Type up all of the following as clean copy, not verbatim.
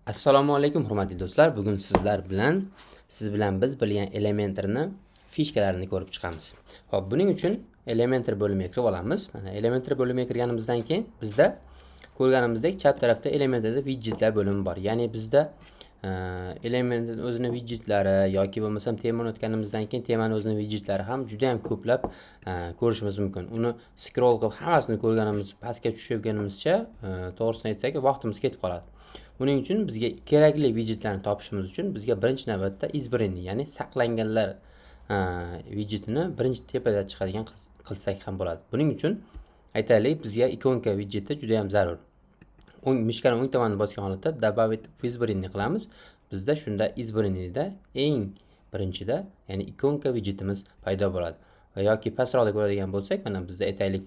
Assalomu alaykum hurmatli do'stlar. Bugun siz bilan biz bilgan Elementorni fishkalarini ko'rib chiqamiz. Xo'p, buning uchun Elementor bo'limiga kirib olamiz. Mana Elementor bo'limiga kirganimizdan keyin bizda ko'rganimizdek chap tarafda Elementorda widgetlar bo'limi bor. Ya'ni bizda Elementor o'zining widgetlari yoki bo'lmasam temani o'tganimizdan keyin temani o'zining widgetlari ham juda ham ko'plab ko'rishimiz mumkin. Uni scroll qilib hammasini ko'rganimiz, pastga tushirganimizcha, to'g'risini aytsak, vaqtimiz ketib qoladi. Buning uchun bizga kerakli widgetlarni topishimiz uchun bizga birinchi navbatda izbreni, ya'ni saqlanganlar widgetini birinchi tepada chiqadigan qilsak ham bo'ladi. Buning uchun aytaylik, bizga ikonka widgeti juda ham zarur. Mishkani o'ng tomonini bosgan holatda добавить в избранный qilamiz. Bizda shunda izbrenida eng birinchida, ya'ni ikonka widgetimiz paydo bo'ladi. Va yoki pastroqda ko'radigan bo'lsak, mana bizda aytaylik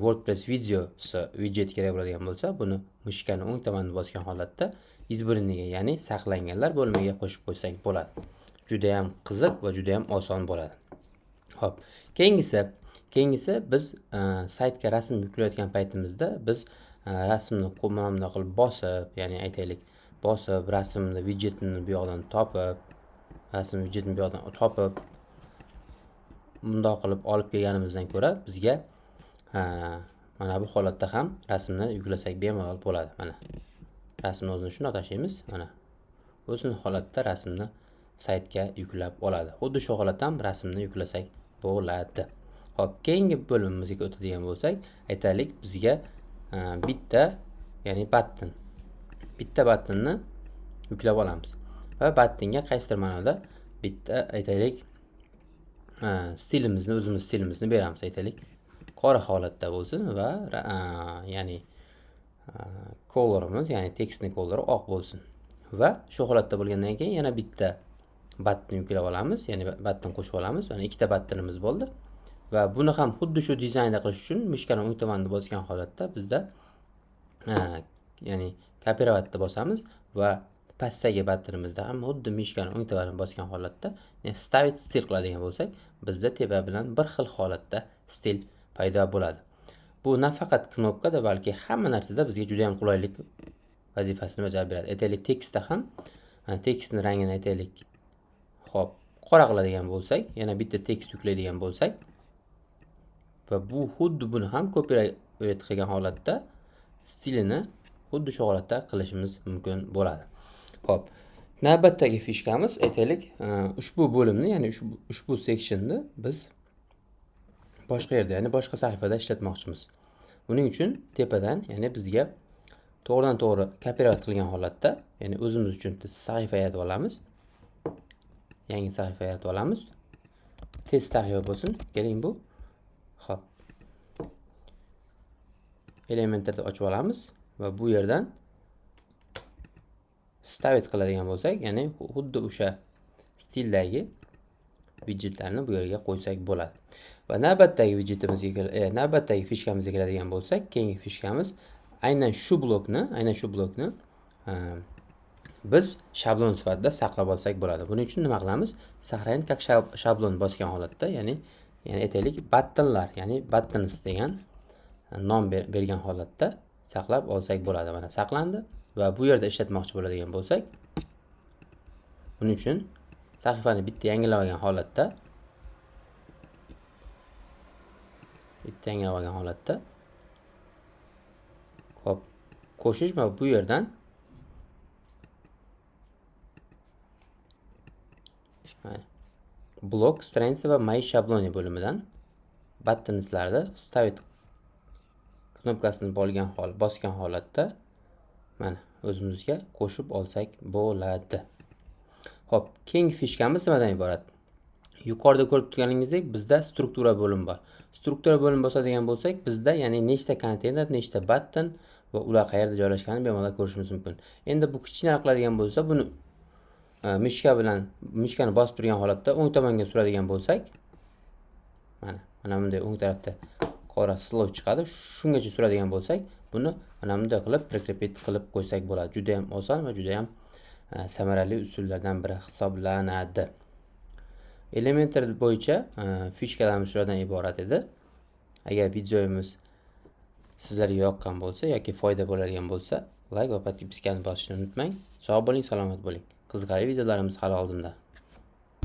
WordPress videosi widget kerak bo'ladigan bo'lsa, buni mishkani o'ng tomonini bosgan holatda izbreniga, ya'ni saqlanganlar bo'limiga qo'shib qo'ysak bo'ladi. Juda ham qiziq va juda ham oson bo'ladi. Xo'p, keyingisi biz saytga rasm yuklayotgan paytimizda biz rasmni qo'lmamda qilib bosib, ya'ni aytaylik, bosib rasmni widgetini bu yoqdan topib, bundoq qilib olib kelganimizdan ko'ra bizga mana bu holatda ham rasmni yuklasak bemalol bo'ladi. Mana rasmni o'zini shunday tashlaymiz. Mana o'zini holatda rasmni saytga yuklab oladi. Xuddi shu holatda ham rasmni yuklasak bo'ladi. Xo'p, keyingi bo'limimizga o'tadigan bo'lsak, aytaylik, bizga bitta battonni yuklab olamiz va battinga qaysidir ma'noda bitta aytaylik o'zimiz stilimizni beramiz. Aytaylik, qora holatda bo'lsin va ya'ni colorimiz, ya'ni tekstning colori oq bo'lsin. Va shu holatda bo'lgandan keyin yana bitta batten yuklab olamiz, ya'ni batten qo'shib olamiz. Mana ikkita battenimiz bo'ldi. Va buni ham xuddi shu dizaynda qilish uchun mishkani o'ng tomonini bosgan holatda bizda ya'ni kopировать bosamiz va pastdagi battenimizda ham xuddi mishkani o'ng tomonini bosgan holatda вставить stil qiladigan bo'lsak, bizda tepa bilan bir xil holatda stil paydo bo'ladi. Bu nafaqat knopkada, balki hamma narsada bizga juda ham qulaylik vazifasini bajarib beradi. Aytaylik, tekstda ham tekstning rangini aytaylik, hop, qora qiladigan bo'lsak, yana bitta tekst yuklaydigan bo'lsak va bu xuddi buni ham copyright qilgan holatda stilini xuddi shu holatda qilishimiz mumkin bo'ladi. Hop, navbatdagi fishkamiz aytaylik, ushbu bo'limni, ya'ni ushbu sectionni biz boshqa yerda, ya'ni boshqa sahifada ishlatmoqchimiz. Buning uchun tepadan, ya'ni bizga to'g'ridan to'g'ri copyright qilgan holatda, ya'ni o'zimiz uchun sahifa yaratib olamiz. Yangi sahifa yaratib olamiz. Test sahifa bo'lsin. Keling bu. Xo'p. Elementorni ochib olamiz va bu yerdan stavit qiladigan bo'lsak, ya'ni xuddi o'sha stildagi widgetlarni bu yerga qo'ysak bo'ladi. Va navbatdagi navbatdagi fishkamizga keladigan bo'lsak, keyingi fishkamiz aynan shu blokni biz shablon sifatida saqlab olsak bo'ladi. Buning uchun nima qilamiz? Сохранить как shablon bosgan holatda, ya'ni aytaylik, battenlar, ya'ni buttons degan nom bergan holatda saqlab olsak bo'ladi. Mana saqlandi va bu yerda ishlatmoqchi bo'ladigan bo'lsak, buning uchun sahifani bitta yangilab olgan holatda hop, qo'shish va bu yerdan blok, straniца va my shabloni bo'limidan buttonslarda stavit knopkasini bosgan holatda mana o'zimizga qo'shib olsak bo'ladi. Hop, keyingi fishkamiz nimadan iborat? Yuqorida ko'rib turganingizdek, bizda struktura bo'limi bor. Struktura bo'limi bosadigan bo'lsak, bizda ya'ni nechta konteyner, nechta batten va ular qayerda joylashganini bemalol ko'rishimiz mumkin. Endi bu kichkina qiladigan bo'lsa, buni mishkani bosib turgan holatda o'ng tomonga suradigan bo'lsak, mana bunday o'ng tarafda qora slov chiqadi. Shungacha suradigan bo'lsak, buni mana bunday qilib repeat qilib qo'ysak bo'ladi. Juda ham oson va juda ham samarali usullardan biri hisoblanadi. Elementor bo'yicha fishkalarimiz shulardan iborat edi. Agar videomiz sizlarga yoqqan bo'lsa yoki foyda bo'ladigan bo'lsa, like va podpiskani bosishni unutmang. Sog' bo'ling, salomat bo'ling. Qiziqarli videolarimiz hali oldinda.